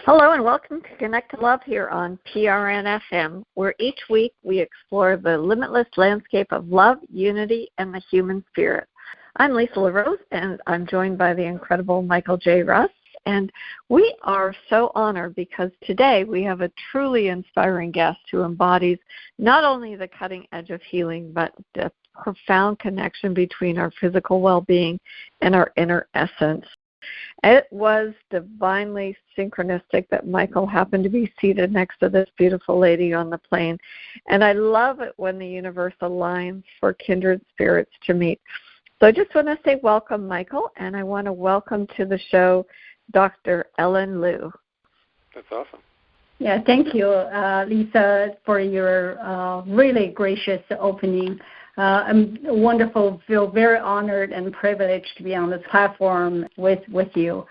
Hello and welcome to Connect to Love here on PRN FM, where each week we explore the limitless landscape of love, unity, and the human spirit. I'm Lisa LaRose, and I'm joined by the incredible Michael J. Russ. And we are so honored because today we have a truly inspiring guest who embodies not only the cutting edge of healing, but the profound connection between our physical well-being and our inner essence. It was divinely synchronistic that Michael happened to be seated next to this beautiful lady on the plane. And I love it when the universe aligns for kindred spirits to meet. So I just want to say welcome, Michael, and I want to welcome to the show Dr. Ellen Liu. That's awesome. Yeah, thank you, Lisa, for your really gracious opening. I'm wonderful, feel very honored and privileged to be on this platform with you.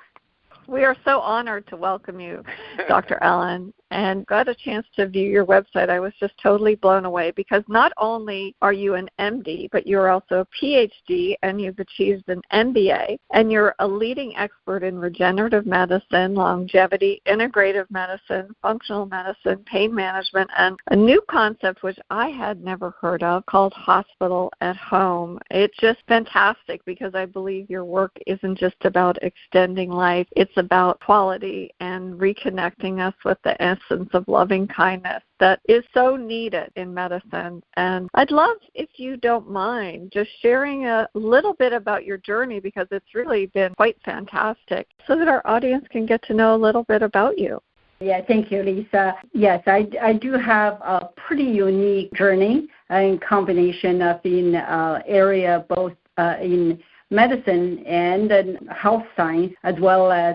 We are so honored to welcome you, Dr. Ellen, and got a chance to view your website. I was just totally blown away because not only are you an MD, but you're also a PhD, and you've achieved an MBA, and you're a leading expert in regenerative medicine, longevity, integrative medicine, functional medicine, pain management, and a new concept which I had never heard of called hospital at home. It's just fantastic because I believe your work isn't just about extending life. It's about quality and reconnecting us with the essence of loving kindness that is so needed in medicine. And I'd love, if you don't mind, just sharing a little bit about your journey because it's really been quite fantastic so that our audience can get to know a little bit about you. Yeah, thank you, Lisa. Yes, I do have a pretty unique journey in combination of in area both in medicine and health science, as well as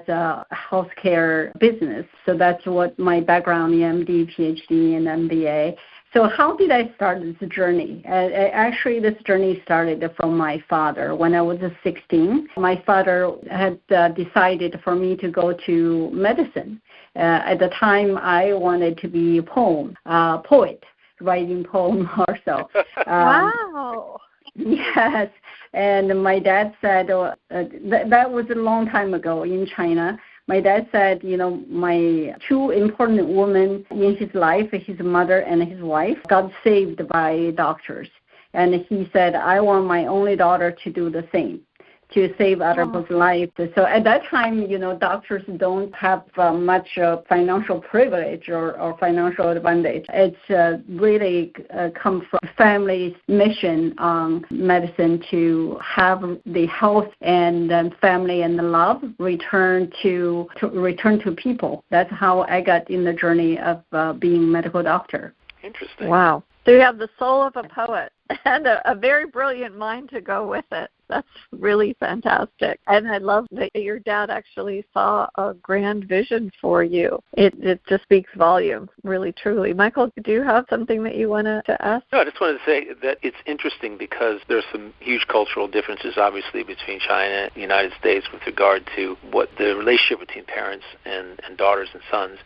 healthcare business. So that's what my background in MD, PhD, and MBA. So how did I start this journey? Actually, this journey started from my father. When I was 16, my father had decided for me to go to medicine. At the time, I wanted to be a poet, writing poems also. Wow. Yes, and my dad said, that was a long time ago in China. My dad said, my two important women in his life, his mother and his wife, got saved by doctors. And he said, I want my only daughter to do the same, to save other people's lives. So at that time, doctors don't have much financial privilege or financial advantage. It's really come from family's mission on medicine to have the health and family and the love return to people. That's how I got in the journey of being a medical doctor. Interesting. Wow. So you have the soul of a poet and a very brilliant mind to go with it. That's really fantastic. And I love that your dad actually saw a grand vision for you. It just speaks volumes, really, truly. Michael, do you have something that you wanted to ask? No, I just wanted to say that it's interesting because there's some huge cultural differences, obviously, between China and the United States with regard to what the relationship between parents and daughters and sons.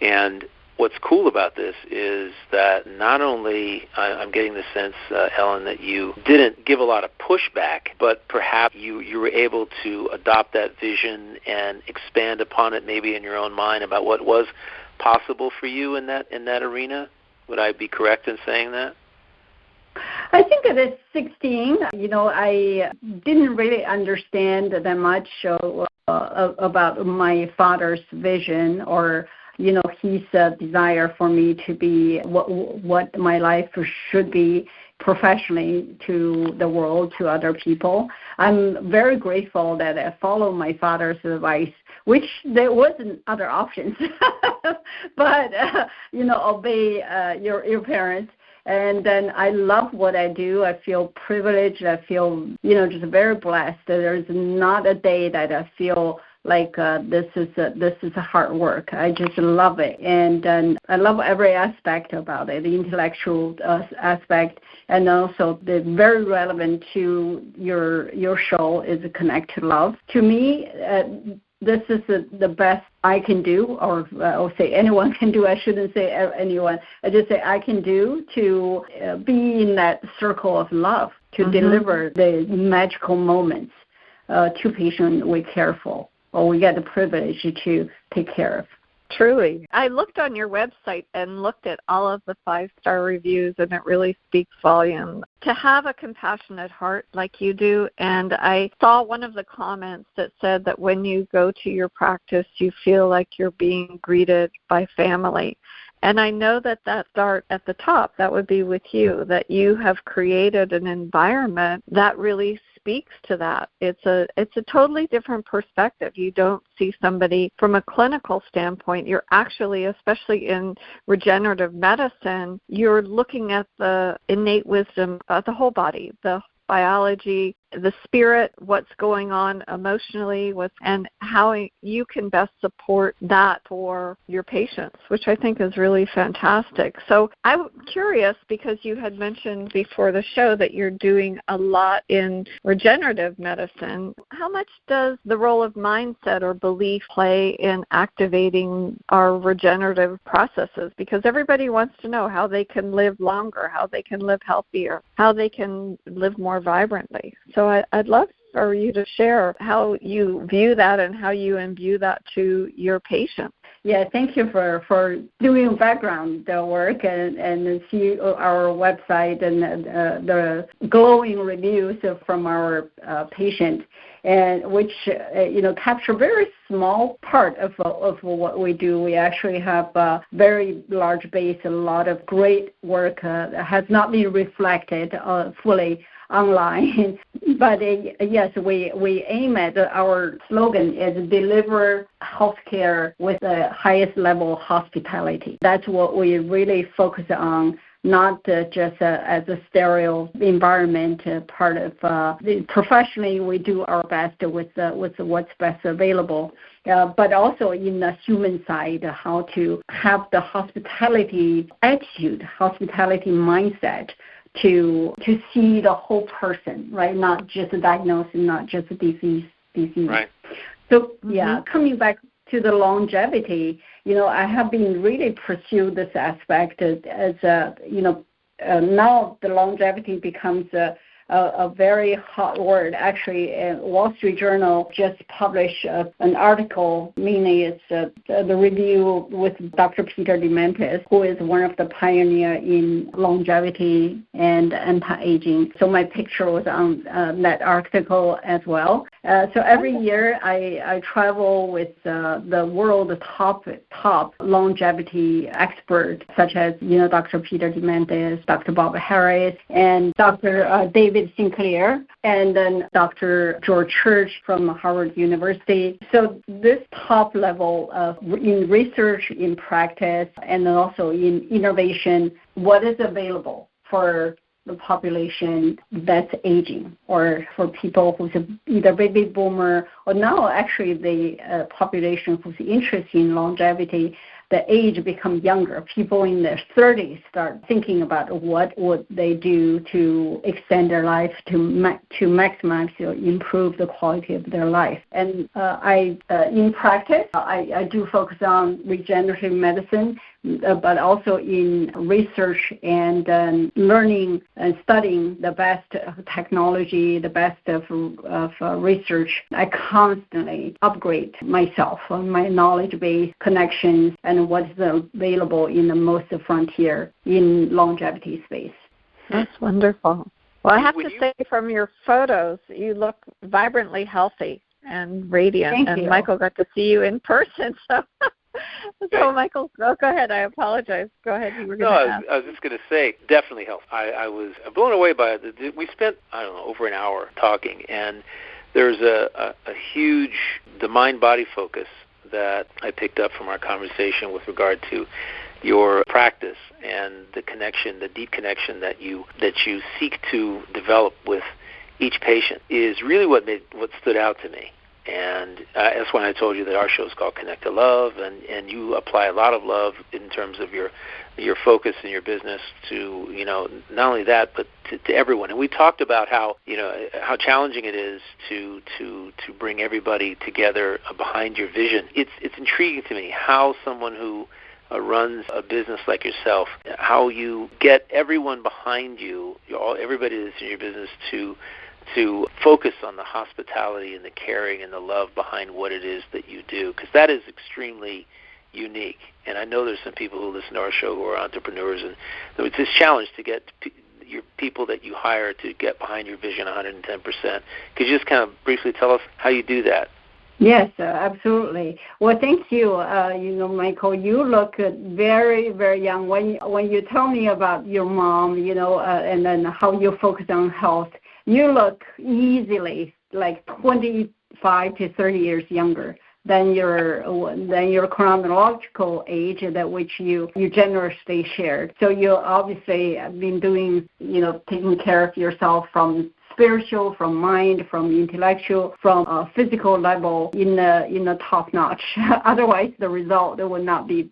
And what's cool about this is that not only I'm getting the sense, Ellen, that you didn't give a lot of pushback, but perhaps you were able to adopt that vision and expand upon it maybe in your own mind about what was possible for you in that arena. Would I be correct in saying that? I think at 16, I didn't really understand that much about my father's vision or his desire for me to be what my life should be professionally to the world, to other people. I'm very grateful that I followed my father's advice, which there wasn't other options, but, obey your parents. And then I love what I do. I feel privileged. I feel, just very blessed. There's not a day that I feel like this is a hard work. I just love it, and I love every aspect about it, the intellectual aspect, and also the very relevant to your show is Connect to Love. To me, this is the best I can do, or I'll say anyone can do. I shouldn't say anyone. I just say I can do to be in that circle of love, to deliver the magical moments to patients we care for, or we get the privilege to take care of. Truly. I looked on your website and looked at all of the 5-star reviews, and it really speaks volumes. To have a compassionate heart like you do, and I saw one of the comments that said that when you go to your practice, you feel like you're being greeted by family. And I know that starts at the top. That would be with you, that you have created an environment that really speaks to that. It's a totally different perspective. You don't see somebody from a clinical standpoint. You're actually, especially in regenerative medicine, you're looking at the innate wisdom of the whole body, the biology, the spirit, what's going on emotionally, and how you can best support that for your patients, which I think is really fantastic. So I'm curious, because you had mentioned before the show that you're doing a lot in regenerative medicine. How much does the role of mindset or belief play in activating our regenerative processes? Because everybody wants to know how they can live longer, how they can live healthier, how they can live more vibrantly. So I'd love for you to share how you view that and how you imbue that to your patients. Yeah, thank you for doing background work and see our website and the glowing reviews from our patient, and which capture very small part of what we do. We actually have a very large base, a lot of great work that has not been reflected fully online. But yes, we aim at, our slogan is deliver healthcare with the highest level of hospitality. That's what we really focus on, not just as a sterile environment part of professionally we do our best with what's best available. But also in the human side, how to have the hospitality attitude, hospitality mindset, to see the whole person, right? Not just a diagnosis, not just a disease. Right. So coming back to the longevity, I have been really pursue this aspect as now the longevity becomes a very hot word. Actually, Wall Street Journal just published an article, meaning it's the review with Dr. Peter Diamandis, who is one of the pioneers in longevity and anti-aging. So my picture was on that article as well. So every year I travel with the world top longevity experts, such as Dr. Peter Diamandis, Dr. Bob Harris, and Dr. David Sinclair, and then Dr. George Church from Harvard University. So this top level in research, in practice, and then also in innovation, what is available for the population that's aging, or for people who's either baby boomer, or now actually the population who's interested in longevity, the age become younger. People in their 30s start thinking about what would they do to extend their life, to maximize or improve the quality of their life. And in practice, I do focus on regenerative medicine, but also in research and learning and studying the best technology, the best of research. I constantly upgrade myself on my knowledge base, connections, and what's available in the most frontier in longevity space. That's wonderful. Well, I have to say, from your photos, you look vibrantly healthy and radiant. Thank and you. Michael got to see you in person, so... So, Michael, go ahead. I apologize. Go ahead. You were going to ask. I was just going to say, definitely helped. I was blown away by it. We spent, over an hour talking, and there's a huge, the mind-body focus that I picked up from our conversation with regard to your practice and the connection, the deep connection that you seek to develop with each patient is really what stood out to me. And that's why I told you that our show is called Connect to Love, and you apply a lot of love in terms of your focus in your business to, not only that, but to everyone. And we talked about how challenging it is to bring everybody together behind your vision. It's intriguing to me how someone who runs a business like yourself, how you get everyone behind you, everybody that's in your business to focus on the hospitality and the caring and the love behind what it is that you do, because that is extremely unique. And I know there's some people who listen to our show who are entrepreneurs, and it's this challenge to get your people that you hire to get behind your vision 110%. Could you just kind of briefly tell us how you do that? Yes, absolutely. Well, thank you. Michael, you look very, very young. When you tell me about your mom, and then how you focus on health, you look easily like 25 to 30 years younger than your chronological age that which you generously shared. So you obviously have been doing, taking care of yourself from spiritual, from mind, from intellectual, from physical level in a top notch. Otherwise, the result would not be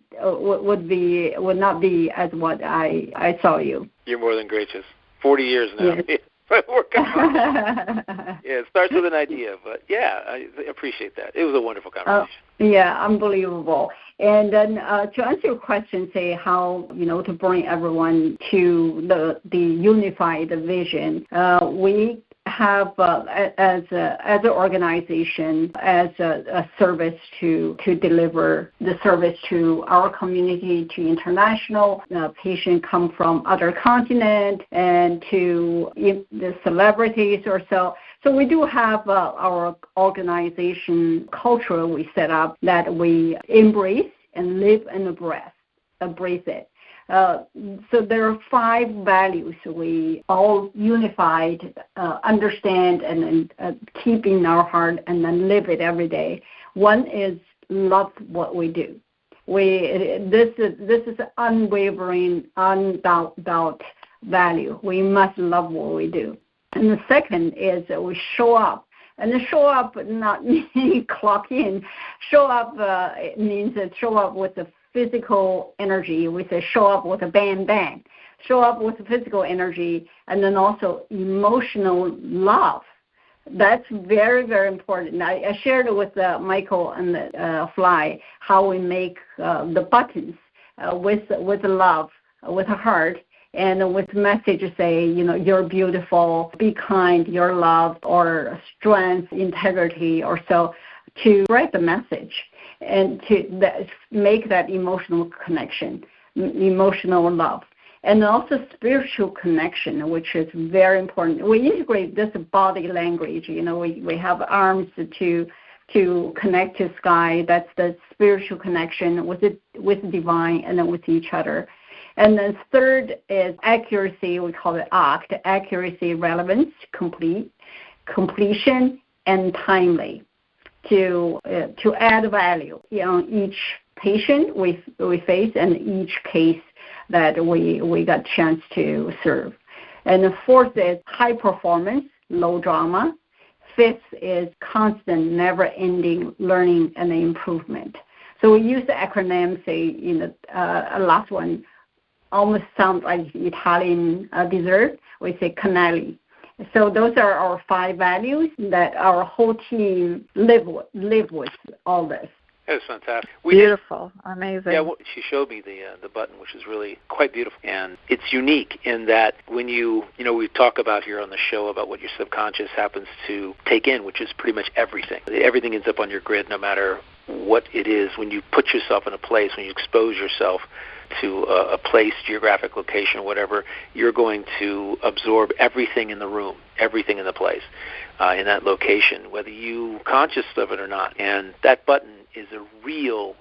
as what I saw you. You're more than gracious. 40 years now. Yes. Working on it. Yeah, it starts with an idea, but yeah, I appreciate that. It was a wonderful conversation. Yeah, unbelievable. And then to answer your question, say how to bring everyone to the unified vision, we have as an organization, as a service to deliver the service to our community, to international patients come from other continents, and to the celebrities or so. So we do have our organization culture we set up that we embrace and live and embrace it. So there are 5 values we all unified, understand, and keep in our heart, and then live it every day. One is love what we do. This is unwavering, undoubted value. We must love what we do. And the second is that we show up. And the show up not meaning clock in. Show up means that show up with the physical energy. We say show up with a bang, bang. Show up with physical energy, and then also emotional love. That's very, very important. I shared with Michael and the Fly how we make the buttons with love, with a heart, and with message say, you're beautiful, be kind, you're loved, or strength, integrity, or so, to write the message and to make that emotional connection, emotional love. And also spiritual connection, which is very important. We integrate this body language. We have arms to connect to sky. That's the spiritual connection with divine and then with each other. And then third is accuracy. We call it ACT, accuracy, relevance, completion, and timely, to add value each patient we face and each case that we got chance to serve. And the fourth is high performance, low drama. Fifth is constant, never-ending learning and improvement. So we use the acronym, say, last one almost sounds like Italian dessert. We say cannoli. So those are our 5 values that our whole team live with all this. That was fantastic. Beautiful. Amazing. Yeah, she showed me the button, which is really quite beautiful. And it's unique in that when we talk about here on the show about what your subconscious happens to take in, which is pretty much everything. Everything ends up on your grid no matter what it is. When you put yourself in a place, when you expose yourself to a place, geographic location, whatever, you're going to absorb everything in the room, everything in the place, in that location, whether you conscious of it or not. And that button is a real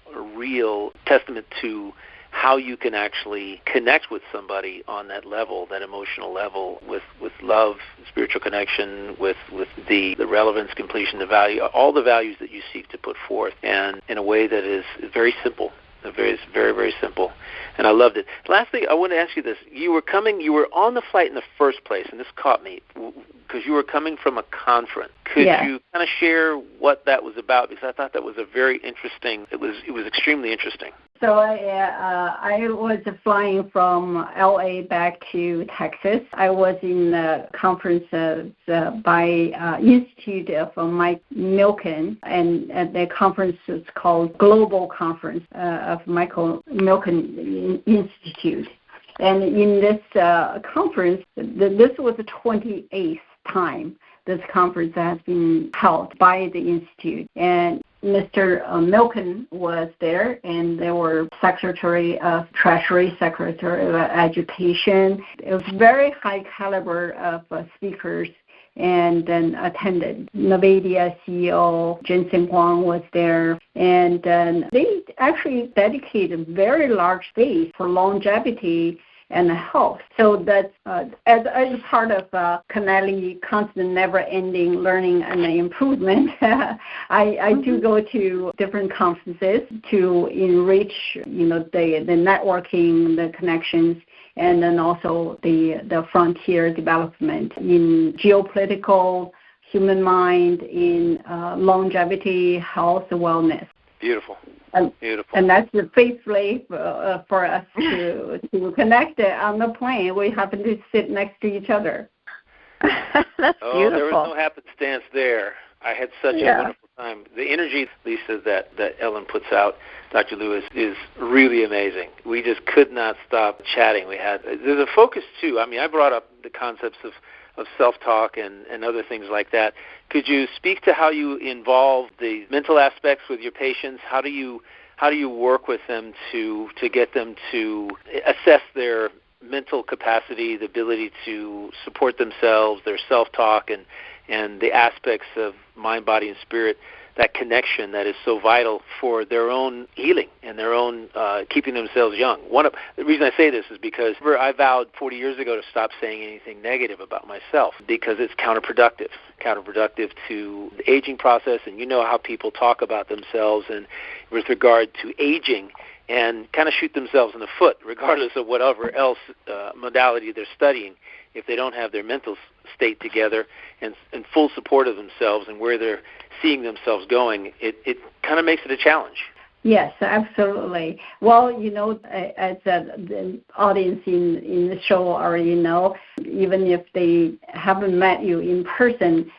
testament to how you can actually connect with somebody on that level, that emotional level, with love, spiritual connection, with the relevance, completion, the value, all the values that you seek to put forth, and in a way that is very simple. Very, very, very simple, and I loved it. Lastly, I want to ask you this: you were on the flight in the first place, and this caught me because you were coming from a conference. Could you kind of share what that was about? Because I thought that was a very interesting. It was extremely interesting. So I was flying from LA back to Texas. I was in the conference by Institute of Mike Milken, and the conference is called Global Conference of Michael Milken Institute. And in this conference, this was the 28th time this conference has been held by the Institute. And Mr. Milken was there, and there were Secretary of Treasury, Secretary of Education. It was very high caliber of speakers, and then attended. NVIDIA CEO Jensen Huang was there, and they actually dedicated very large space for longevity and health. So that's as part of Canelli constant, never-ending learning and improvement. I do go to different conferences to enrich, the networking, the connections, and then also the frontier development in geopolitical, human mind, in longevity, health, wellness. Beautiful. Beautiful. And that's the faithfully for us to connect on the plane. We happen to sit next to each other. That's beautiful. There was no happenstance there. I had such a wonderful time. The energy, Lisa, that Ellen puts out, Dr. Liu, is really amazing. We just could not stop chatting. There's a focus, too. I mean, I brought up the concepts of self-talk and other things like that. Could you speak to how you involve the mental aspects with your patients? How do you work with them to get them to assess their mental capacity, the ability to support themselves, their self-talk, and the aspects of mind, body, and spirit, that connection that is so vital for their own healing and their own keeping themselves young? The reason I say this is because I vowed 40 years ago to stop saying anything negative about myself because it's counterproductive to the aging process, and how people talk about themselves and with regard to aging and kind of shoot themselves in the foot regardless of whatever else modality they're studying. If they don't have their mental state together and full support of themselves and where they're seeing themselves going, it kind of makes it a challenge. Yes, absolutely. Well, as the audience in the show already know, even if they haven't met you in person,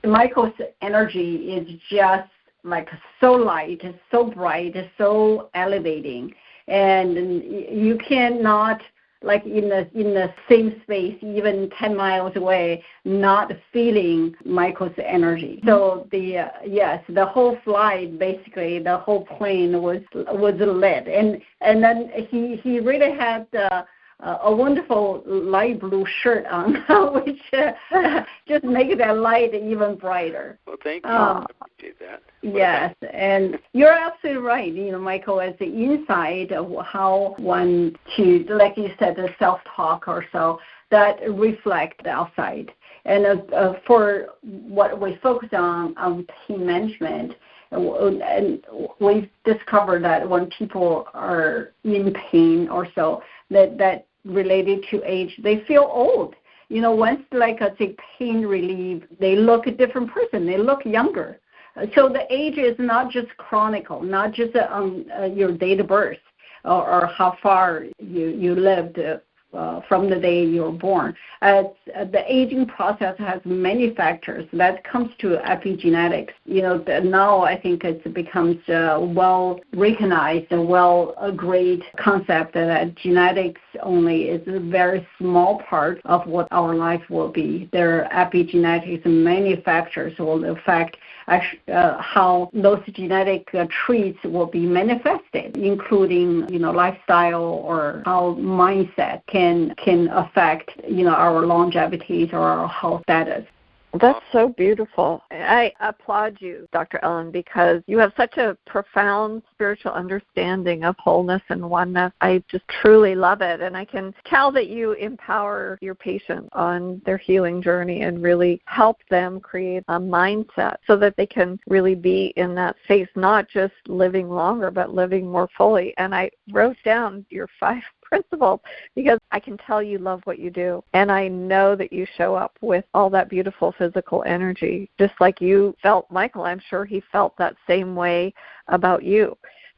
Michael's energy is just like so light, so bright, so elevating, and you cannot, like in the same space, even 10 miles away, not feeling Michael's energy. So the whole flight, basically, the whole plane was lit, and then he really had a wonderful light blue shirt on, which just makes that light even brighter. Well, thank you. I appreciate that. Yes, and you're absolutely right. Michael, as the inside of how one to, like you said, the self-talk or so, that reflect the outside. And for what we focus on pain management, and we've discovered that when people are in pain or so, that related to age, they feel old. Once pain relief, they look a different person. They look younger. So the age is not just chronicle, not just your date of birth or how far you lived from the day you were born. The aging process has many factors. That comes to epigenetics. Now I think it becomes well recognized and well agreed concept that genetics only is a very small part of what our life will be. There are epigenetics and many factors will affect how those genetic traits will be manifested, including lifestyle or how mindset can affect our longevity or our health status. That's so beautiful. I applaud you, Dr. Ellen, because you have such a profound spiritual understanding of wholeness and oneness. I just truly love it, and I can tell that you empower your patients on their healing journey and really help them create a mindset so that they can really be in that space, not just living longer, but living more fully. And I wrote down your 5 principles because I can tell you love what you do, and I know that you show up with all that beautiful physical energy, just like you felt Michael. I'm sure he felt that same way about you.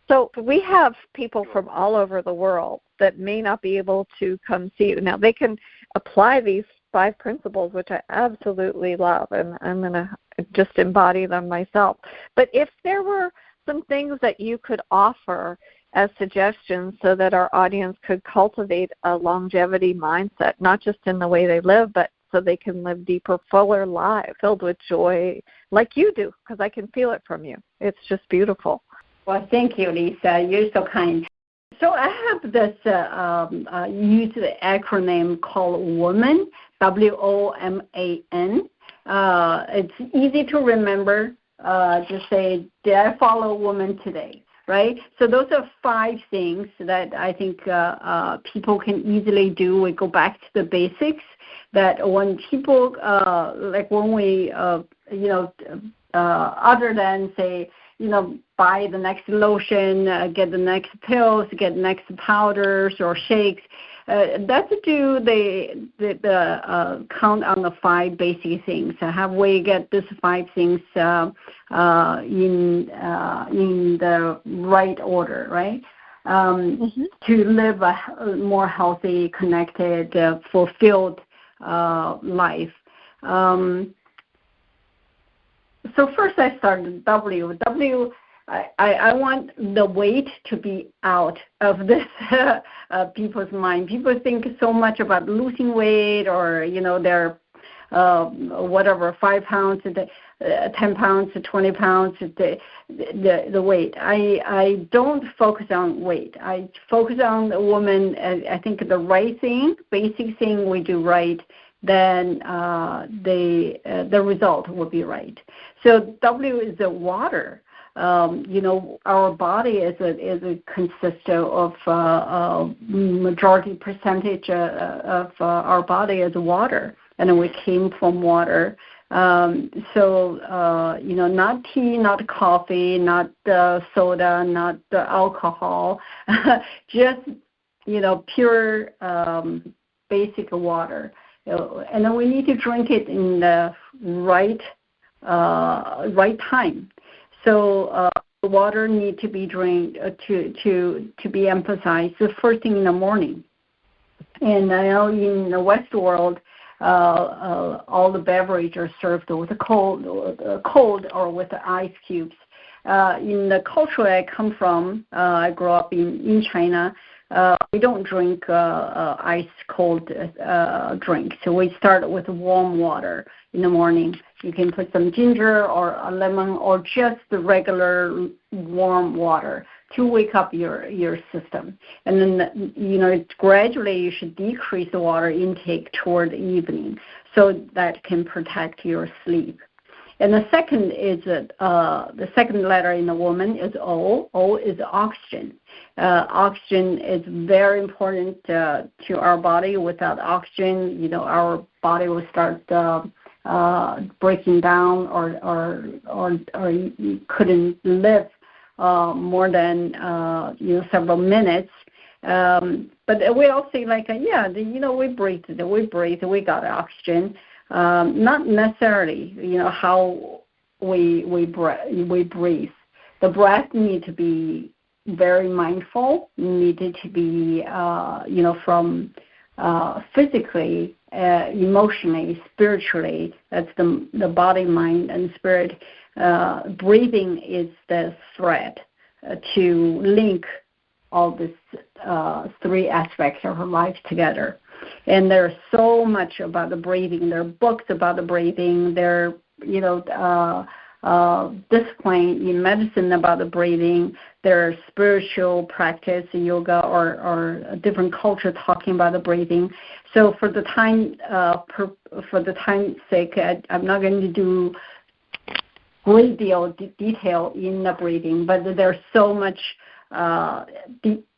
So we have people from all over the world that may not be able to come see you. Now they can apply these 5 principles, which I absolutely love, and I'm going to just embody them myself. But if there were some things that you could offer as suggestions so that our audience could cultivate a longevity mindset, not just in the way they live, but so they can live deeper, fuller lives filled with joy like you do, because I can feel it from you. It's just beautiful. Well, thank you, Lisa. You're so kind. So I have this use the acronym called WOMAN, WOMAN. It's easy to remember. Just say, did I follow WOMAN today? Right? So those are 5 things that I think people can easily do. We go back to the basics. That when people, like when we, other than say, buy the next lotion, get the next pills, get next powders or shakes. That's do the count on the 5 basic things. Have we get these 5 things in the right order, right? To live a more healthy, connected, fulfilled life. So first I started W. I want the weight to be out of this people's mind. People think so much about losing weight or, their 5 pounds, 10 pounds, 20 pounds, the weight. I don't focus on weight. I focus on the woman. I think the right thing, basic thing we do right, then the result will be right. So W is the water. Our body consists of majority percentage of our body is water, and we came from water. So not tea, not coffee, not soda, not alcohol, just pure basic water. And then we need to drink it in the right time. So water need to be drank to be emphasized the first thing in the morning. And I know in the West world, all the beverages are served with cold or with the ice cubes. In the culture I come from, I grew up in China. We don't drink ice cold drink, so we start with warm water in the morning. You can put some ginger or a lemon or just the regular warm water to wake up your system. And then, gradually you should decrease the water intake toward the evening so that can protect your sleep. And the second is the second letter in the woman is O. O is oxygen. Oxygen is very important to our body. Without oxygen, our body will start breaking down, or you couldn't live more than several minutes. But we all say we breathe, we got oxygen. Not necessarily, how we breathe. The breath need to be very mindful, needed to be, from physically, emotionally, spiritually. That's the body, mind, and spirit. Breathing is the thread to link all these 3 aspects of our life together. And there's so much about the breathing. There are books about the breathing. There are, discipline in medicine about the breathing. There are spiritual practice, yoga, or a different culture talking about the breathing. So for the time's sake, I'm not going to do great deal detail in the breathing, but there's so much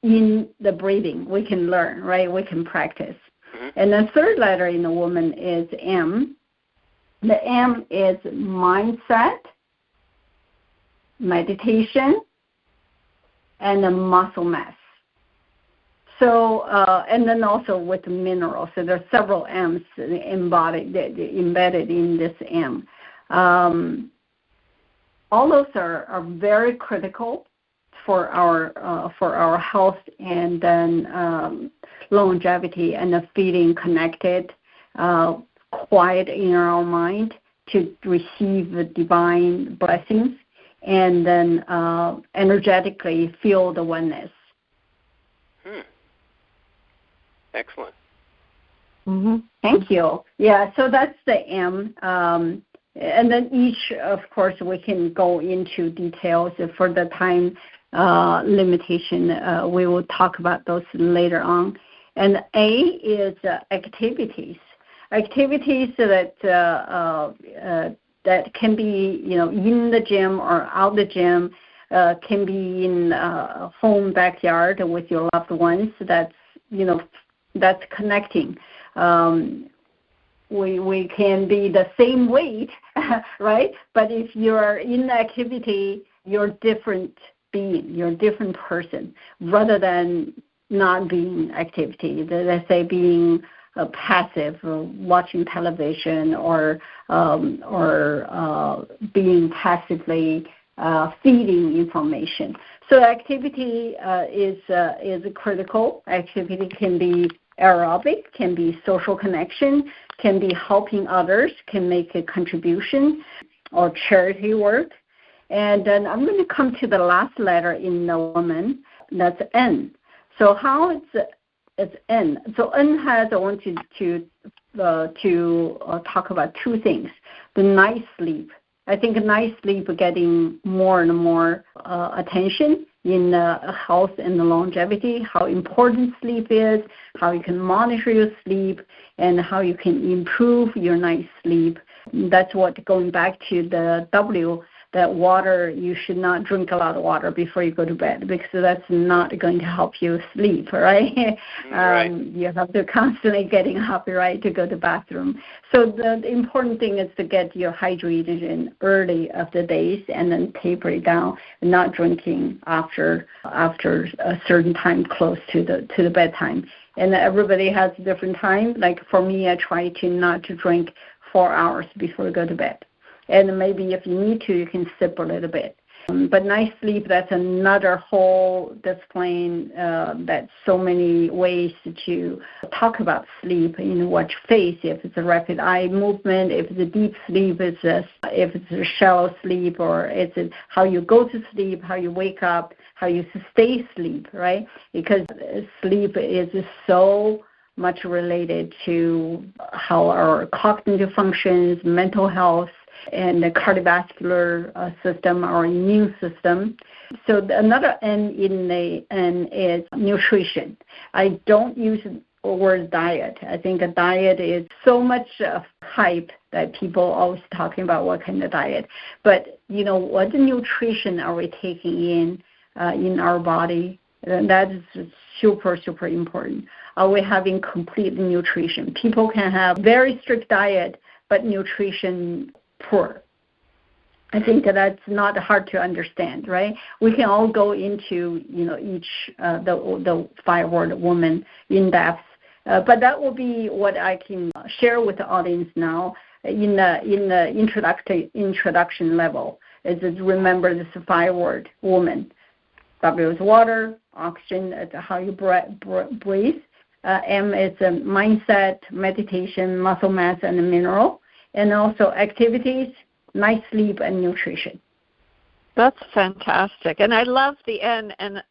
in the breathing we can learn, right? We can practice. And the third letter in the woman is M. The M is mindset, meditation, and the muscle mass. So, and then also with the minerals. So there are several M's embedded in this M. All those are very critical for our health and then longevity and the feeling connected, quiet in our mind to receive the divine blessings, and then energetically feel the oneness. Excellent. Mm-hmm. Thank you. Yeah, so that's the M. And then each, of course, we can go into details for the time limitation. We will talk about those later on. And A is activities. Activities that that can be, in the gym or out the gym, can be in home backyard with your loved ones. That's that's connecting. We can be the same weight, right? But if you're in activity, you're different being, you're a different person, rather than not being activity. Let's say being passive, watching television, or being passively feeding information. So activity is critical. Activity can be aerobic, can be social connection, can be helping others, can make a contribution, or charity work. And then I'm going to come to the last letter in the woman. That's N. So how it's N. So N has, I want you to talk about two things. The night sleep. I think night sleep getting more and more attention in health and longevity, how important sleep is, how you can monitor your sleep, and how you can improve your night sleep. That's what, going back to the W, that water, you should not drink a lot of water before you go to bed, because that's not going to help you sleep, right? Right. You have to constantly getting up, right, to go to the bathroom. So the important thing is to get your hydration early of the days and then taper it down, not drinking after a certain time close to the bedtime. And everybody has a different time. Like for me, I try to not to drink 4 hours before I go to bed. And maybe if you need to, you can sip a little bit. But night sleep, that's another whole discipline. That's so many ways to talk about sleep in what phase, if it's a rapid eye movement, if it's a deep sleep, if it's a shallow sleep, or it's how you go to sleep, how you wake up, how you stay asleep, right? Because sleep is so much related to how our cognitive functions, mental health, and the cardiovascular system, our immune system. So another N in the N is nutrition. I don't use the word diet. I think a diet is so much hype that people always talking about what kind of diet. But, what nutrition are we taking in our body? And that is super, super important. Are we having complete nutrition? People can have very strict diet, but nutrition poor. I think that's not hard to understand, right? We can all go into, each the 5-word woman in depth, but that will be what I can share with the audience now in the introduction level. Is remember this 5-word woman. W is water, oxygen is how you breathe. M is mindset, meditation, muscle mass, and mineral. And also activities, night sleep, and nutrition. That's fantastic. And I love the N. And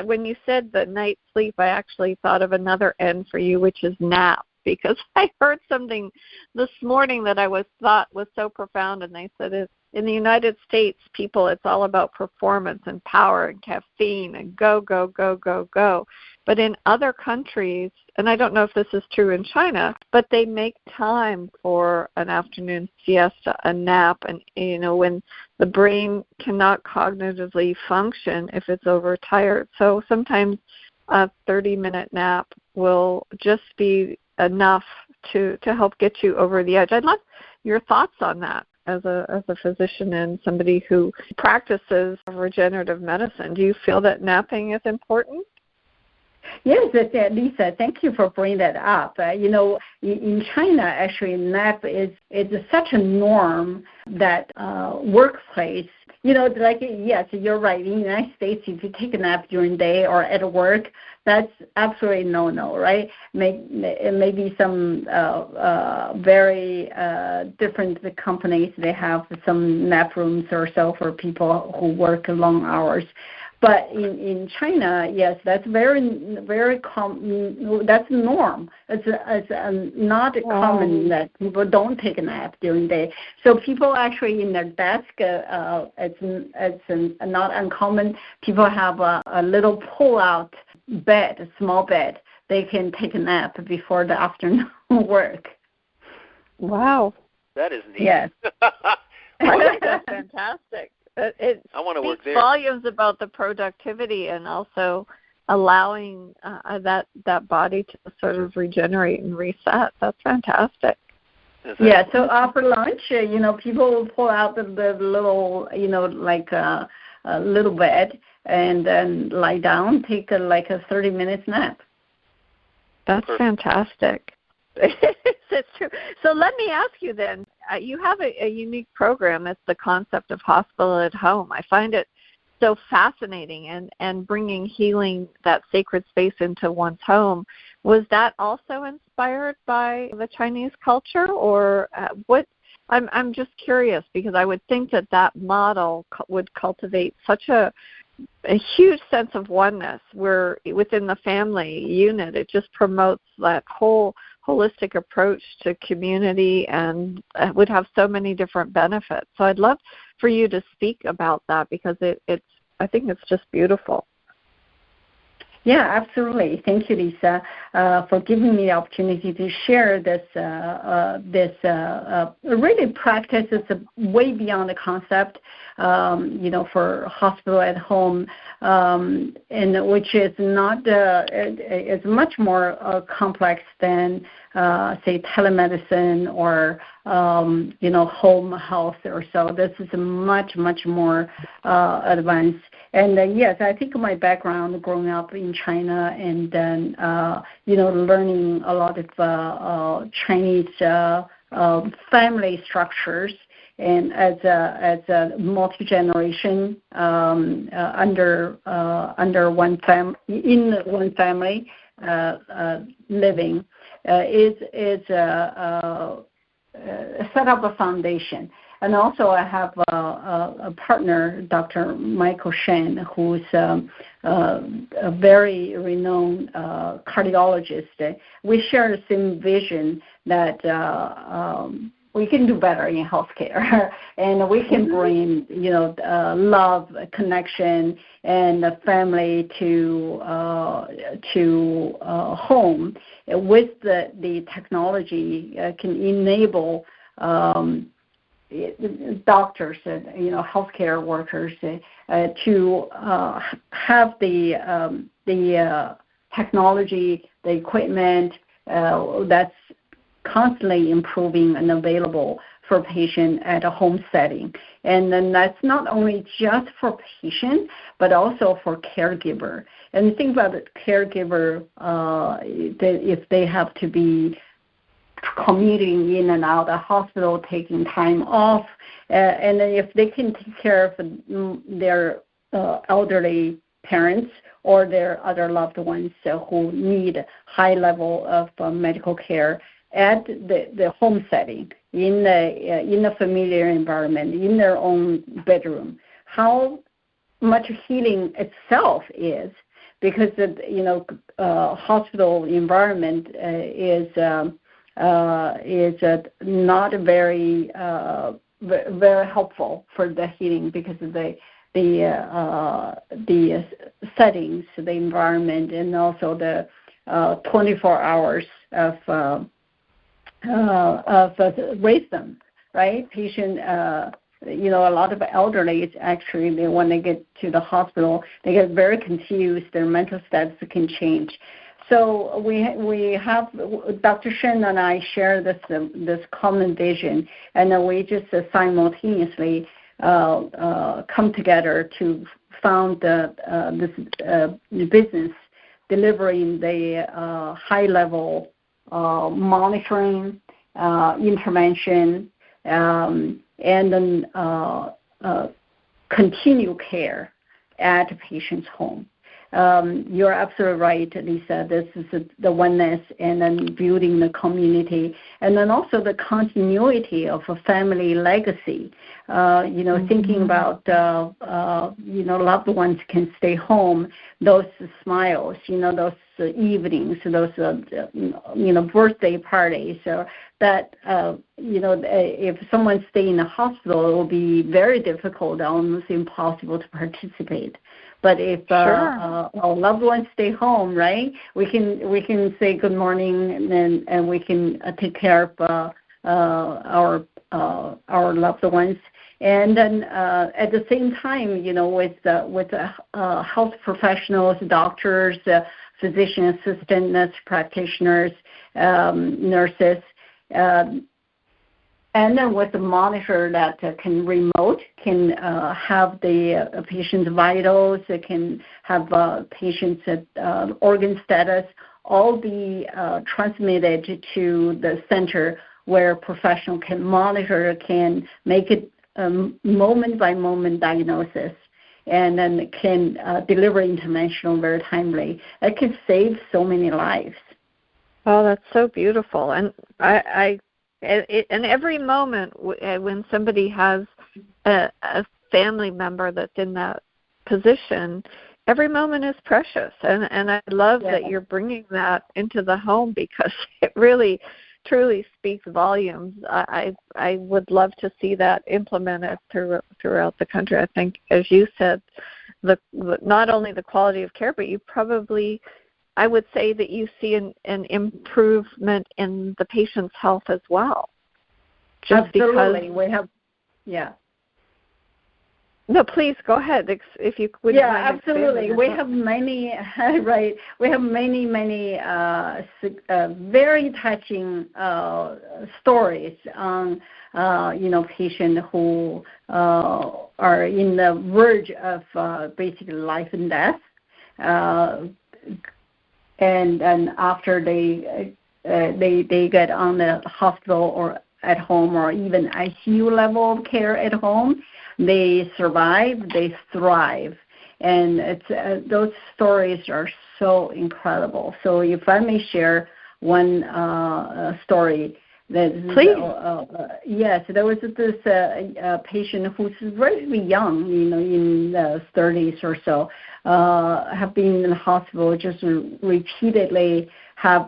when you said the night sleep, I actually thought of another N for you, which is nap, because I heard something this morning that I thought was so profound. And they said in the United States, people, it's all about performance and power and caffeine and go, go, go, go, go. But in other countries, and I don't know if this is true in China, but they make time for an afternoon siesta, a nap, and when the brain cannot cognitively function if it's overtired. So sometimes a 30-minute nap will just be enough to help get you over the edge. I'd love your thoughts on that as a physician and somebody who practices regenerative medicine. Do you feel that napping is important? Yes, Lisa, thank you for bringing that up. In China, actually, nap is such a norm that workplace, yes, you're right. In the United States, if you take a nap during the day or at work, that's absolutely no, right? Maybe some very different companies, they have some nap rooms or so for people who work long hours. But in China, yes, that's very common. That's the norm. It's not common that people don't take a nap during the day. So people actually in their desk, it's not uncommon. People have a little pull-out bed, a small bed. They can take a nap before the afternoon work. Wow. That is neat. Yes. That's fantastic. It I want to work there. Volumes about the productivity and also allowing that body to sort of regenerate and reset. That's fantastic. Yeah. So after lunch, people will pull out the little, like a little bed, and then lie down, take a 30-minute nap. That's fantastic. It's true. So let me ask you then, you have a unique program. It's the concept of hospital at home. I find it so fascinating and bringing healing, that sacred space into one's home. Was that also inspired by the Chinese culture, or what? I'm just curious, because I would think that model would cultivate such a huge sense of oneness where within the family unit, it just promotes that whole holistic approach to community and would have so many different benefits. So I'd love for you to speak about that, because I think it's just beautiful. Yeah, absolutely. Thank you, Lisa, for giving me the opportunity to share this really practice. It's way beyond the concept, for hospital at home, and which is not, it's much more complex than, say, telemedicine or, home health or so. This is much, much more advanced. And yes, I think my background growing up in China and then, learning a lot of Chinese family structures, and as a multi-generation under one family living is set up a foundation. And also I have a partner, Dr. Michael Shen, who's a very renowned cardiologist. We share the same vision that we can do better in healthcare, and we can bring, love, connection, and the family to home. With the technology, can enable doctors and healthcare workers to have the technology, the equipment that's constantly improving and available for patient at a home setting. And then that's not only just for patient, but also for caregiver. And think about the caregiver, if they have to be commuting in and out of the hospital, taking time off, and then if they can take care of their elderly parents or their other loved ones who need high level of medical care at the home setting, in the familiar environment, in their own bedroom, how much healing itself is, because hospital environment is not very very helpful for the healing, because of the settings, the environment, and also the 24 hours of wisdom, right? Patient, a lot of elderly, actually, when they get to the hospital, they get very confused. Their mental status can change. So we have, Dr. Shen and I share this common vision, and then we just simultaneously come together to found this business delivering the high-level monitoring, intervention, and then continue care at a patient's home. you're absolutely right, Lisa. This is the oneness, and then building the community, and then also the continuity of a family legacy. Thinking about, loved ones can stay home, those smiles, those evenings, those, birthday parties, or that, if someone stay in the hospital, it will be very difficult, almost impossible to participate. But if our loved ones stay home, right, we can say good morning, and we can take care of our loved ones. And then at the same time, with health professionals, doctors, physician assistant, nurse practitioners, nurses, and then with the monitor that can have the patient's vitals, it can have patient's organ status, all be transmitted to the center where professional can monitor, can make it moment-by-moment diagnosis, and then can deliver intervention very timely. It can save so many lives. Oh, that's so beautiful. And and every moment when somebody has a family member that's in that position, every moment is precious. And I love that you're bringing that into the home, because it really truly speaks volumes. I would love to see that implemented throughout the country. I think, as you said, not only the quality of care, but you probably, I would say that you see an improvement in the patient's health as well. Absolutely. We have, No, please go ahead. If you would. Yeah, absolutely. We have many, right? We have many very touching stories on, patients who are in the verge of basically life and death. And after they get on the hospital or at home, or even ICU level of care at home, they survive, they thrive. And it's those stories are so incredible. So if I may share one story. Please. Yes, there was this patient who's very young, in the 30s or so, have been in the hospital, just repeatedly have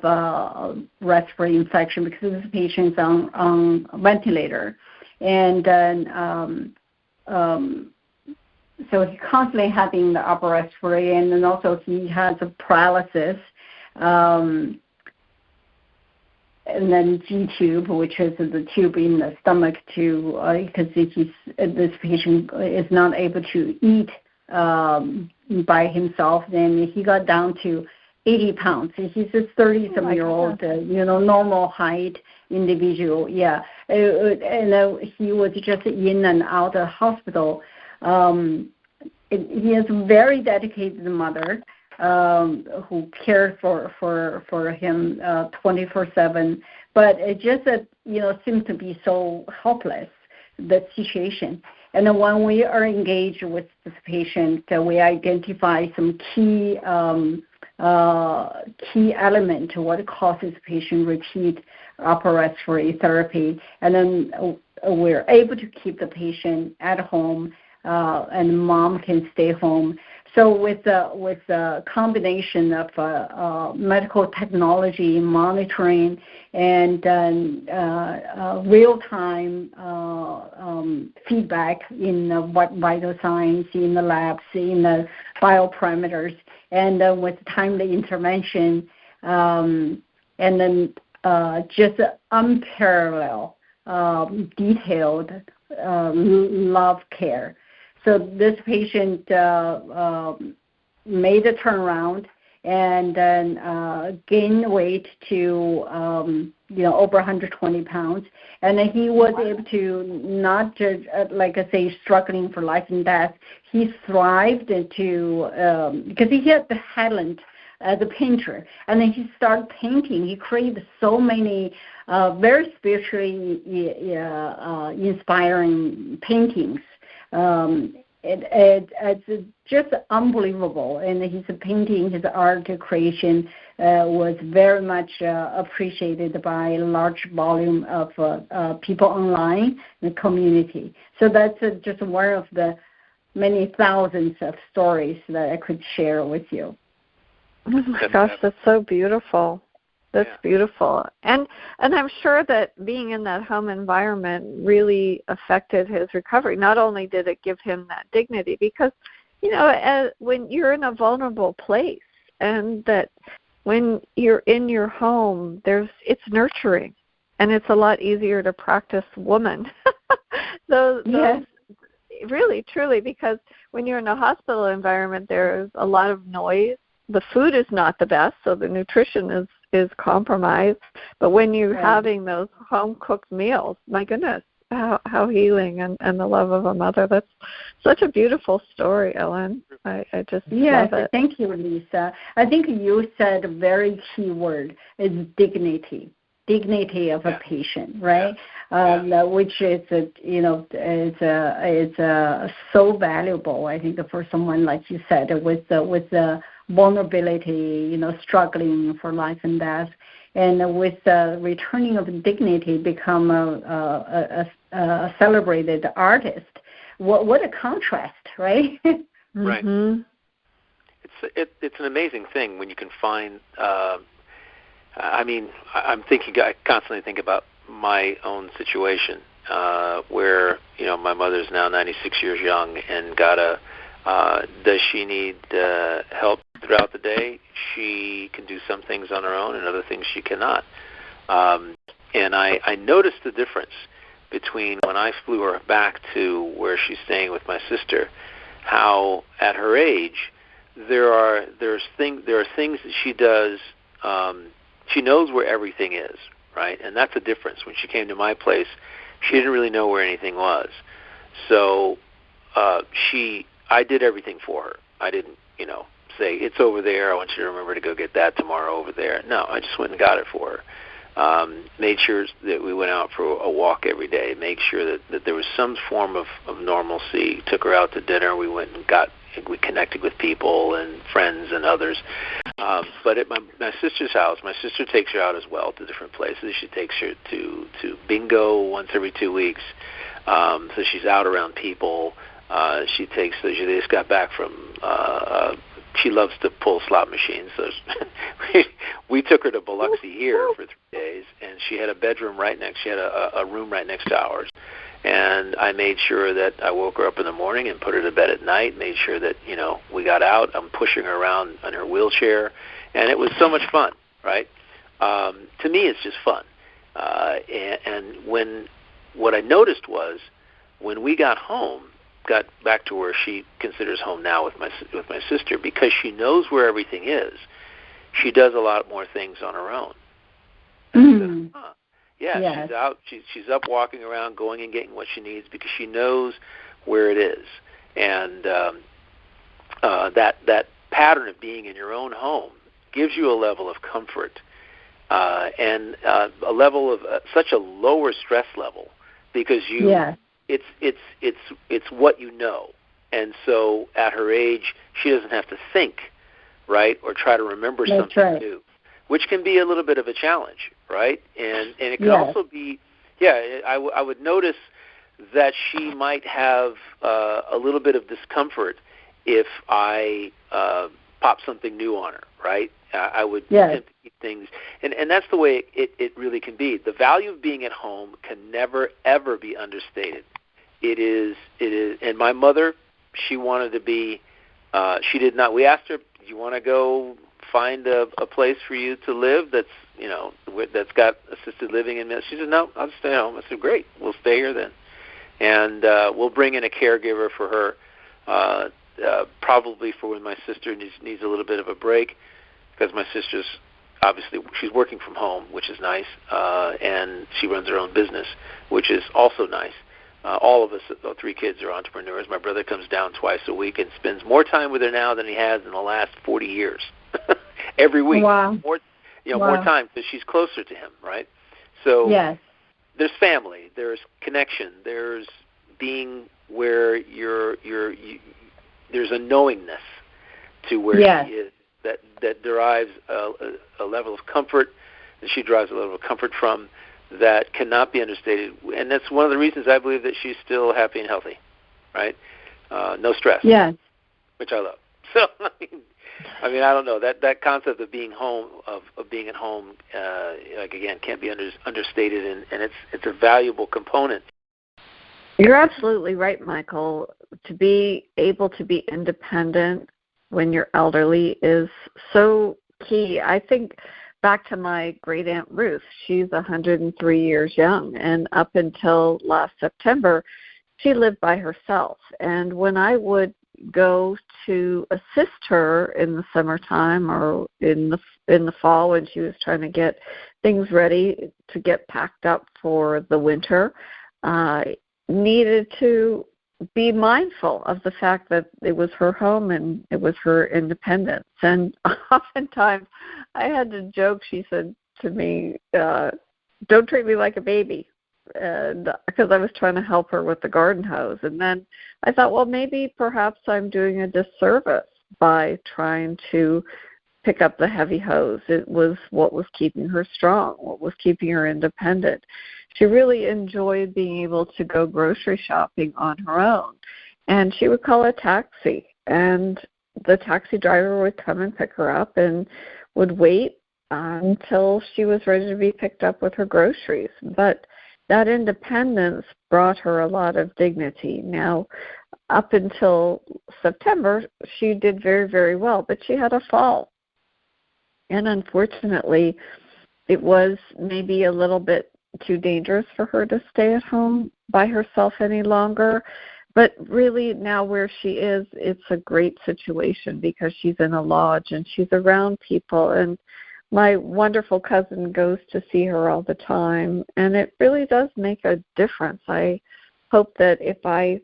respiratory infection because this patient's on a ventilator. And then so he's constantly having the upper respiratory, and then also he has a paralysis. And then G-tube, which is the tube in the stomach, because this patient is not able to eat by himself. Then he got down to 80 pounds. He's a 30-some-year-old, normal height individual. Yeah, and he was just in and out of hospital. He is a very dedicated mother. Who cared for him 24/7, but it just seemed to be so helpless, the situation. And then when we are engaged with this patient, we identify some key element to what causes patient repeat upper respiratory therapy, and then we're able to keep the patient at home, and mom can stay home. So with the combination of medical technology monitoring and real-time feedback in what vital signs in the labs, in the bioparameters, and with timely intervention, and then just unparalleled, detailed love care. So this patient made a turnaround and then gained weight to over 120 pounds, and then he was able to not just like I say struggling for life and death. He thrived because he had the talent as a painter, and then he started painting. He created so many very spiritually inspiring paintings. it's just unbelievable. And his painting, his art creation was very much appreciated by a large volume of people online in the community. So that's just one of the many thousands of stories that I could share with you. Oh my gosh, that's so beautiful. That's beautiful. And I'm sure that being in that home environment really affected his recovery. Not only did it give him that dignity, because, when you're in a vulnerable place, and that when you're in your home, it's nurturing, and it's a lot easier to practice woman. Really, truly, because when you're in a hospital environment, there's a lot of noise. The food is not the best, so the nutrition is compromised. But when you're having those home-cooked meals, my goodness, how healing and the love of a mother. That's such a beautiful story, Ellen. I just love it. Thank you, Lisa. I think you said a very key word is dignity. Dignity of a patient, right? Which is, it's so valuable. I think for someone like you said, with the vulnerability, struggling for life and death, and with the returning of dignity, become a celebrated artist. What a contrast, right? Right. Mm-hmm. It's an amazing thing when you can find. I constantly think about my own situation, where, my mother's now 96 years young and does she need help throughout the day? She can do some things on her own and other things she cannot. And I noticed the difference between when I flew her back to where she's staying with my sister, how at her age there are things that she does. She knows where everything is, right? And that's a difference. When she came to my place, she didn't really know where anything was. So I did everything for her. I didn't, say, it's over there, I want you to remember to go get that tomorrow over there. No, I just went and got it for her. Made sure that we went out for a walk every day, made sure that there was some form of normalcy, took her out to dinner, we went and we connected with people and friends and others. But at my sister's house, my sister takes her out as well to different places. She takes her to bingo once every 2 weeks, so she's out around people. She just got back from, she loves to pull slot machines, so we took her to Biloxi here for 3 days, and she had a bedroom she had a room right next to ours. And I made sure that I woke her up in the morning and put her to bed at night, made sure that, we got out. I'm pushing her around in her wheelchair, and it was so much fun, right? To me, it's just fun. And what I noticed was when we got back to where she considers home now with my sister, because she knows where everything is, she does a lot more things on her own. Mm. She's out. She's up, walking around, going and getting what she needs because she knows where it is. And that pattern of being in your own home gives you a level of comfort and a level of such a lower stress level because it's what you know. And so at her age, she doesn't have to think, right, or try to remember something new, which can be a little bit of a challenge, right? And it can also be, I would notice that she might have a little bit of discomfort if I pop something new on her, right? I would attempt to keep things, and that's the way it really can be. The value of being at home can never, ever be understated. It is, and my mother, she wanted to be, she did not, we asked her, do you want to go find a place for you to live that's got assisted living in it? She said, no, I'll stay home. I said, great, we'll stay here then. And we'll bring in a caregiver for her, probably for when my sister needs a little bit of a break, because my sister's obviously, she's working from home, which is nice, and she runs her own business, which is also nice. All of us, the 3 kids, are entrepreneurs. My brother comes down twice a week and spends more time with her now than he has in the last 40 years. Every week. Wow. More time because she's closer to him, right? So there's family, there's connection, there's being where there's a knowingness to where yes. she is that derives a level of comfort, and she derives a level of comfort from that cannot be understated. And that's one of the reasons I believe that she's still happy and healthy, right? No stress. Yes. Which I love. So, I mean, I don't know, that concept of being home, of being at home, again, can't be understated, and it's a valuable component. You're absolutely right, Michael. To be able to be independent when you're elderly is so key. I think back to my great Aunt Ruth. She's 103 years young, and up until last September, she lived by herself. And when I would go to assist her in the summertime or in the fall when she was trying to get things ready to get packed up for the winter, needed to be mindful of the fact that it was her home and it was her independence. And oftentimes I had to joke, she said to me, don't treat me like a baby, and because I was trying to help her with the garden hose. And then I thought, well, maybe perhaps I'm doing a disservice by trying to pick up the heavy hose. It was what was keeping her strong, what was keeping her independent. She really enjoyed being able to go grocery shopping on her own. And she would call a taxi, and the taxi driver would come and pick her up and would wait until she was ready to be picked up with her groceries. But that independence brought her a lot of dignity. Now, up until September, she did very, very well, but she had a fall. And unfortunately, it was maybe a little bit too dangerous for her to stay at home by herself any longer. But really now where she is, it's a great situation because she's in a lodge and she's around people. And my wonderful cousin goes to see her all the time, and it really does make a difference. I hope that if I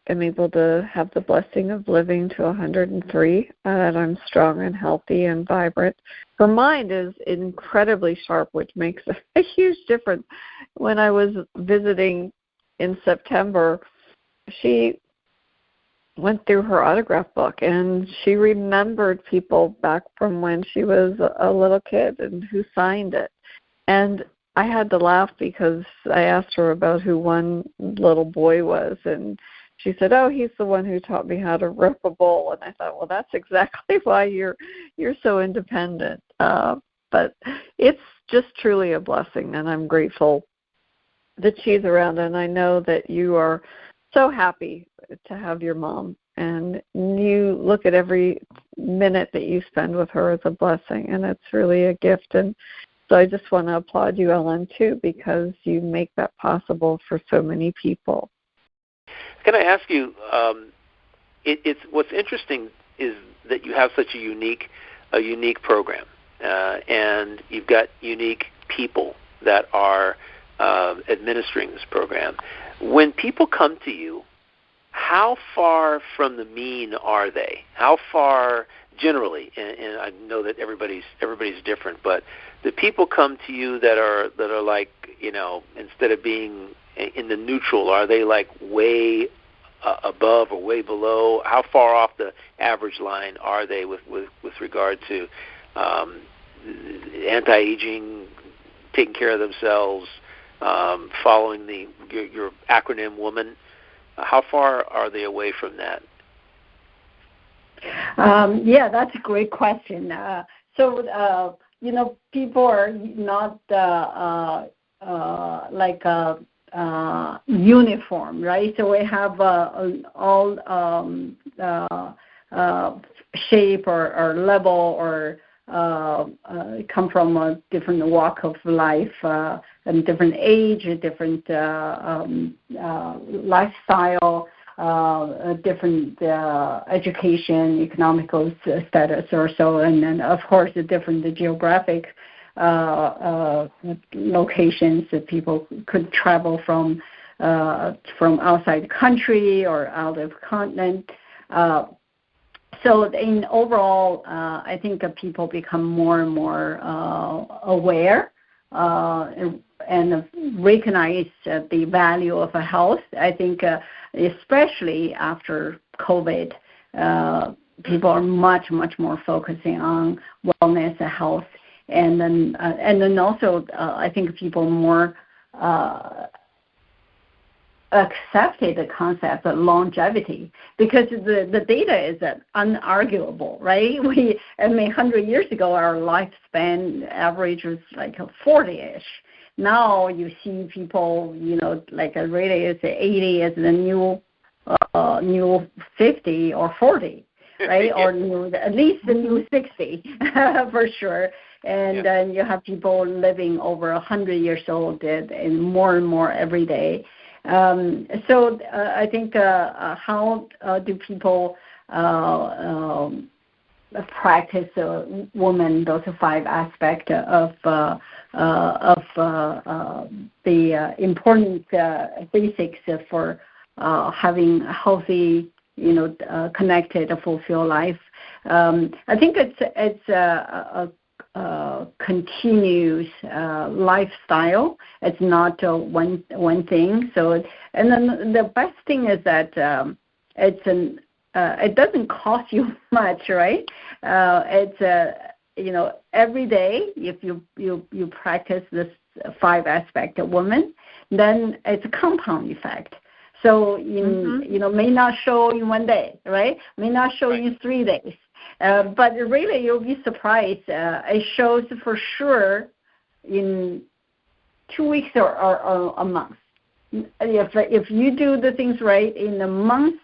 am able to have the blessing of living to 103, that I'm strong and healthy and vibrant. Her mind is incredibly sharp, which makes a huge difference. When I was visiting in September, she went through her autograph book, and she remembered people back from when she was a little kid and who signed it. And I had to laugh because I asked her about who one little boy was, and she said, oh, he's the one who taught me how to rope a bowl. And I thought, well, that's exactly why you're so independent. But it's just truly a blessing, and I'm grateful that she's around. And I know that you are so happy to have your mom, and you look at every minute that you spend with her as a blessing, and it's really a gift. And so I just want to applaud you, Ellen, too, because you make that possible for so many people. Can I ask you, it's what's interesting is that you have such a unique program, and you've got unique people that are administering this program. When people come to you, how far from the mean are they? How far generally? And I know that everybody's different, but the people come to you that are like, you know, instead of being in the neutral, are they like way above or way below? How far off the average line are they with regard to anti-aging, taking care of themselves, following your acronym WOMAN? How far are they away from that? Yeah, that's a great question. You know, people are not like uniform, right? So we have all shape or level or come from a different walk of life and different age, different lifestyle, different education, economical status or so, and then of course the different geographic locations that people could travel from outside the country or out of continent. So in overall, I think that people become more and more aware and recognize the value of health. I think especially after COVID, people are much more focusing on wellness and health, and then also I think people more accepted the concept of longevity, because the data is unarguable, right? 100 years ago, our lifespan average was like 40-ish. Now you see people, like really is 80 is the new 50 or 40, right? Or at least the new 60 for sure. And then you have people living over 100 years old, and more every day. So I think how do people practice woman, those 5 aspects of the important basics for having a healthy, connected, fulfilled life. I think it's a continuous lifestyle. It's not one thing. So, and then the best thing is that it doesn't cost you much, right? It's every day if you practice this 5 aspect of woman, then it's a compound effect. So may not show in one day, right? May not show in 3 days. But really, you'll be surprised. It shows for sure in 2 weeks or a month. If you do the things right in a month,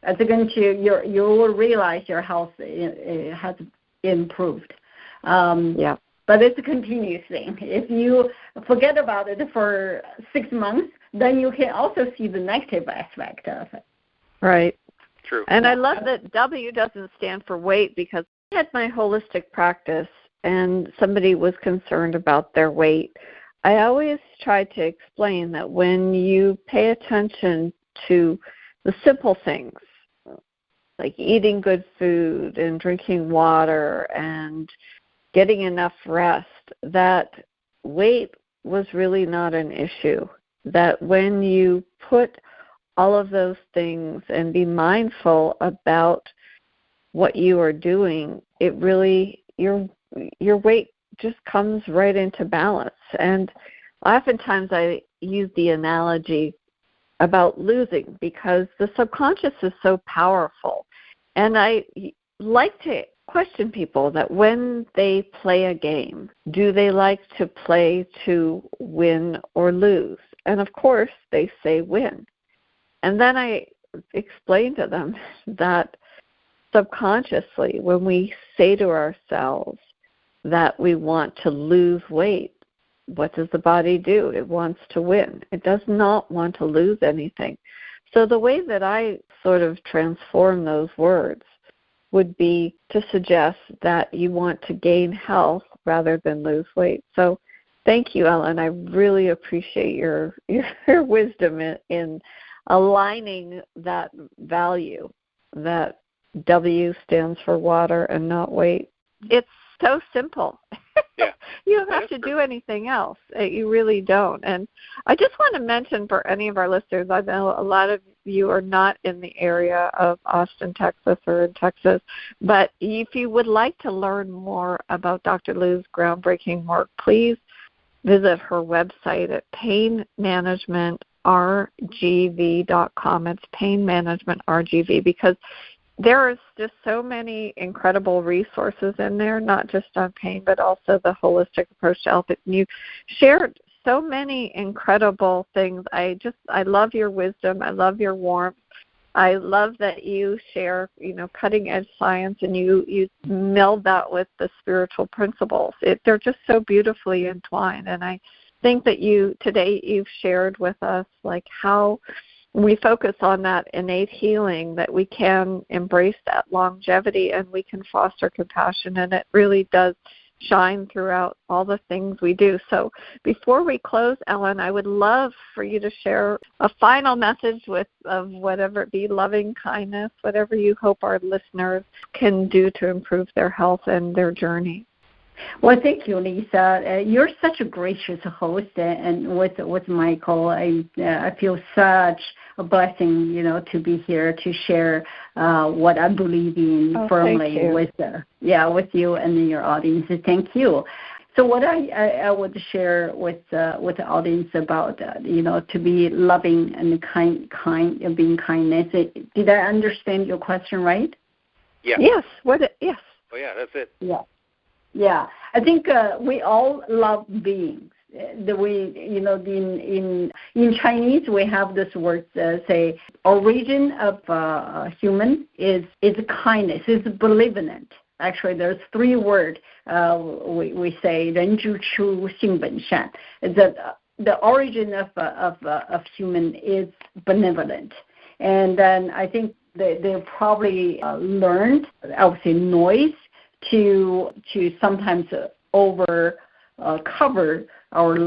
you will realize your health has improved. But it's a continuous thing. If you forget about it for 6 months, then you can also see the negative aspect of it. Right. True. And I love that W doesn't stand for weight, because I had my holistic practice and somebody was concerned about their weight. I always try to explain that when you pay attention to the simple things, like eating good food and drinking water and getting enough rest, that weight was really not an issue. That when you put all of those things and be mindful about what you are doing, it really, your weight just comes right into balance. And oftentimes I use the analogy about losing, because the subconscious is so powerful. And I like to question people that when they play a game, do they like to play to win or lose? And of course they say win. And then I explain to them that subconsciously, when we say to ourselves that we want to lose weight, what does the body do? It wants to win. It does not want to lose anything. So the way that I sort of transform those words would be to suggest that you want to gain health rather than lose weight. So thank you, Ellen. I really appreciate your wisdom in aligning that value, that W stands for water and not weight. It's so simple. Yeah. You don't have to do anything else. You really don't. And I just want to mention for any of our listeners, I know a lot of you are not in the area of Austin, Texas, or in Texas, but if you would like to learn more about Dr. Liu's groundbreaking work, please visit her website at painmanagementrgv.com. It's Pain Management RGV, because there is just so many incredible resources in there, not just on pain, but also the holistic approach to health. You shared so many incredible things. I love your wisdom. I love your warmth. I love that you share, cutting edge science, and you meld that with the spiritual principles. They're just so beautifully entwined. And I think that today you've shared with us like how we focus on that innate healing, that we can embrace that longevity and we can foster compassion, and it really does shine throughout all the things we do. So before we close, Ellen, I would love for you to share a final message of whatever it be, loving kindness, whatever you hope our listeners can do to improve their health and their journey. Well, thank you, Lisa. You're such a gracious host, and with Michael, I feel such a blessing, to be here to share what I believe in firmly with you and your audience. Thank you. So what I would share with the audience about to be loving and kind, being kindness. Did I understand your question right? Yeah. Yes. Yes. Oh yeah, that's it. Yeah. Yeah, I think we all love beings. In Chinese we have this word say origin of human is kindness, is benevolent. Actually, there's 3 words we say 人之初性本善. The origin of human is benevolent, and then I think they probably learned, I would say, noise to sometimes cover our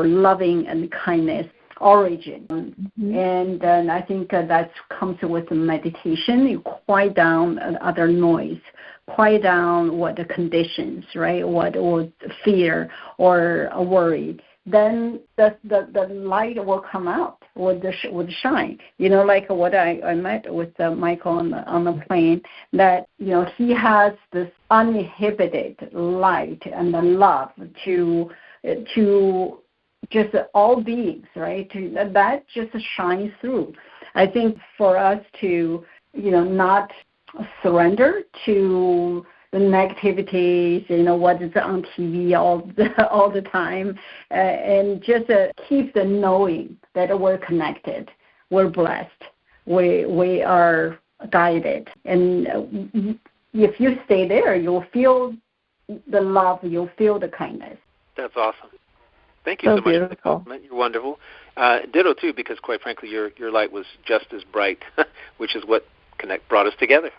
loving and kindness origin. Mm-hmm. And then I think that comes with meditation. You quiet down other noise, quiet down what the conditions, right? What fear or worry. Then the light will come out, would shine. Like what I met with Michael on the plane, that he has this uninhibited light and the love to just all beings, right? That just shines through. I think for us to not surrender to the negativities, what is on TV all the time, and just keep the knowing that we're connected, we're blessed, we are guided, and if you stay there, you'll feel the love, you'll feel the kindness. That's awesome. Thank you so much for the beautiful. compliment. You're wonderful. Ditto too, because quite frankly, your light was just as bright, which is what brought us together.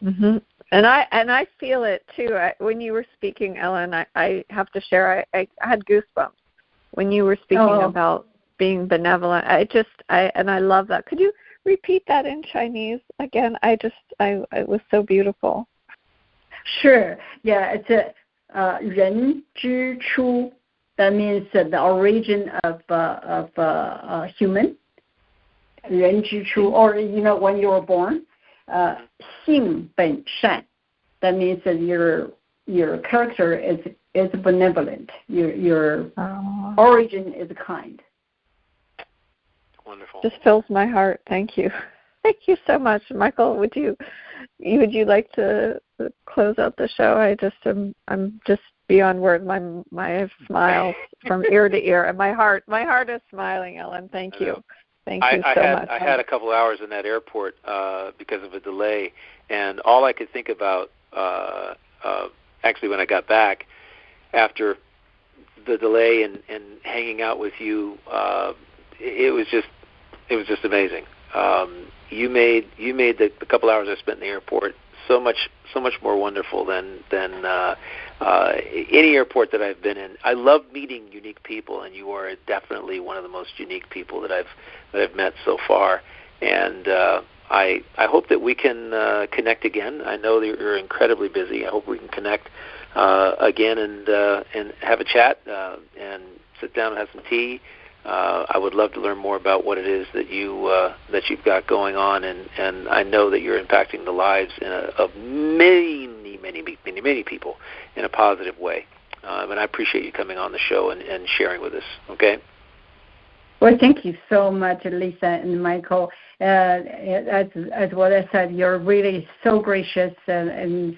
Mm-hmm. And I feel it too. When you were speaking, Ellen, I have to share. I had goosebumps when you were speaking about being benevolent. I love that. Could you repeat that in Chinese again? It was so beautiful. Sure. Yeah, it's a 人之初. That means the origin of human. 人之初, or when you were born. 性本善. That means that your character is benevolent. Your origin is kind. Wonderful. Just fills my heart. Thank you. Thank you so much, Michael. Would you like to close out the show? I'm just beyond words. My smile from ear to ear, and my heart is smiling. Ellen, thank you. Thank you so much. I had a couple hours in that airport because of a delay, and all I could think about, actually, when I got back after the delay and hanging out with you, it was just amazing. You made the couple hours I spent in the airport so much more wonderful than any airport that I've been in. I love meeting unique people, and you are definitely one of the most unique people that I've met so far. And I hope that we can connect again. I know that you're incredibly busy. I hope we can connect again and have a chat and sit down and have some tea. I would love to learn more about what it is that you've got going on, and I know that you're impacting the lives of many people in a positive way. And I appreciate you coming on the show and sharing with us. Okay. Well, thank you so much, Lisa and Michael. As what I said, you're really so gracious and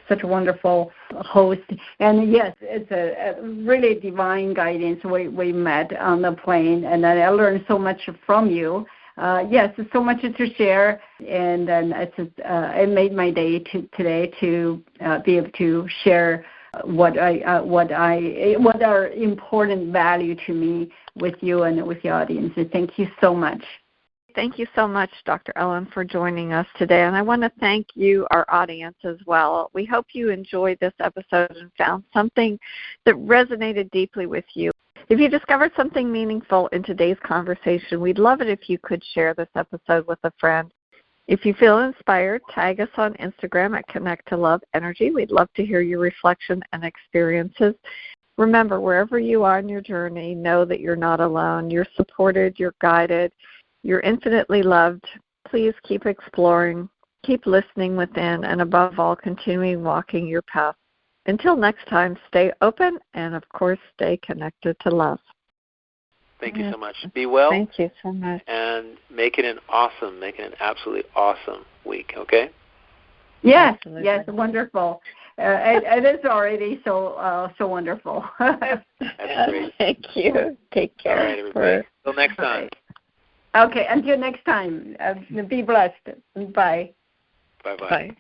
such a wonderful host. And yes, it's a really divine guidance. We met on the plane, and I learned so much from you. Yes, so much to share, and it made my day today to be able to share what are important value to me with you and with the audience. So thank you so much. Thank you so much, Dr. Ellen, for joining us today. And I want to thank you, our audience, as well. We hope you enjoyed this episode and found something that resonated deeply with you. If you discovered something meaningful in today's conversation, we'd love it if you could share this episode with a friend. If you feel inspired, tag us on Instagram at Connect to Love Energy. We'd love to hear your reflection and experiences. Remember, wherever you are in your journey, know that you're not alone. You're supported, you're guided, you're infinitely loved. Please keep exploring, keep listening within, and above all, continuing walking your path. Until next time, stay open and, of course, stay connected to love. Thank you so much. Be well. Thank you so much. And make it an absolutely awesome week, okay? Yes, Absolutely. yes, wonderful. It is already so wonderful. That's great. Thank you. Take care. All right, everybody. Until next time. Okay, until next time. Be blessed. Bye. Bye-bye. Bye.